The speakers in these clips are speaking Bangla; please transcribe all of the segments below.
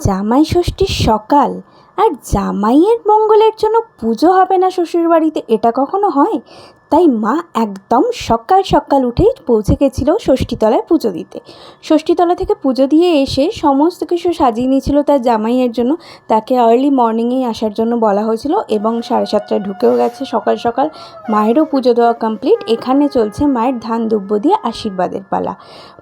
জামাই ষষ্ঠীর সকাল আর জামাইয়ের মঙ্গলের জন্য পুজো হবে না শ্বশুরবাড়িতে, এটা কখনো হয়? তাই মা একদম সকাল সকাল উঠেই পৌঁছে গেছিলো ষষ্ঠীতলায় পুজো দিতে। ষষ্ঠীতলা থেকে পুজো দিয়ে এসে সমস্ত কিছু সাজিয়ে নিয়েছিল তার জামাইয়ের জন্য। তাকে আর্লি মর্নিংয়েই আসার জন্য বলা হয়েছিল এবং 7:30টায় ঢুকেও গেছে সকাল সকাল। মায়েরও পুজো দেওয়া কমপ্লিট। এখানে চলছে মায়ের ধান দুব্য দিয়ে আশীর্বাদের পালা।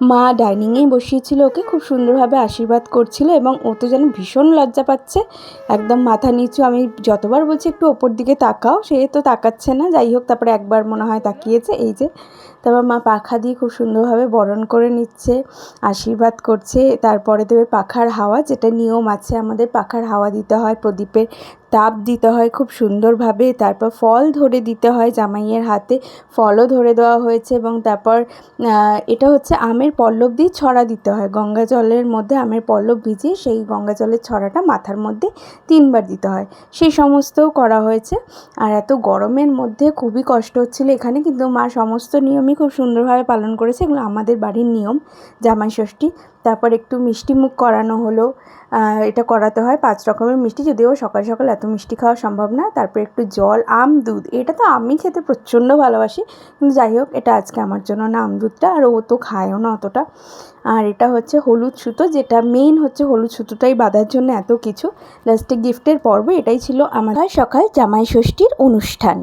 মা ডাইনিংয়েই বসিয়েছিল ওকে, খুব সুন্দরভাবে আশীর্বাদ করছিল এবং ও তো যেন ভীষণ লজ্জা পাচ্ছে, একদম মাথা নিচু। আমি যতবার বলছি একটু ওপর দিকে তাকাও, সে তো তাকাচ্ছে না। যাই হোক, তারপরে একবার মনে হয় তাকিয়েছে, এই যে। তারপর মা পাখা দিয়ে খুব সুন্দরভাবে বরণ করে নিচ্ছে, আশীর্বাদ করছে। তারপরে দেবে পাখার হাওয়া, যেটা নিয়ম আছে আমাদের, পাখার হাওয়া দিতে হয়, প্রদীপের তাপ দিতে হয় খুব সুন্দরভাবে। তারপর ফল ধরে দিতে হয় জামাইয়ের হাতে, ফলও ধরে দেওয়া হয়েছে। এবং তারপর এটা হচ্ছে আমের পল্লব দিয়ে ছড়া দিতে হয়, গঙ্গা জলের মধ্যে আমের পল্লব ভিজিয়ে সেই গঙ্গা জলের ছড়াটা মাথার মধ্যে 3বার দিতে হয়, সেই সমস্তও করা হয়েছে। আর এত গরমের মধ্যে খুবই কষ্ট হচ্ছিলো এখানে, কিন্তু মা সমস্ত নিয়মই খুব সুন্দরভাবে পালন করেছে। এগুলো আমাদের বাড়ির নিয়ম, জামাই ষষ্ঠী। তারপর একটু মিষ্টি মুখ করানো হলো, এটা করাতে হয় 5 রকমের মিষ্টি, যদিও সকাল সকাল এত মিষ্টি খাওয়া সম্ভব না। তারপর একটু জল, আম, দুধ, এটা তো আমি খেতে প্রচণ্ড ভালোবাসি, কিন্তু যাই হোক, এটা আজকে আমার জন্য না আম দুধটা, আর ও তো খায়ও না অতটা। আর এটা হচ্ছে হলুদ সুতো, যেটা মেন হচ্ছে হলুদ সুতোটাই বাঁধার জন্য এত কিছু। লাস্টে গিফটের পর্ব, এটাই ছিল আমাদের সকাল জামাই ষষ্ঠীর অনুষ্ঠান।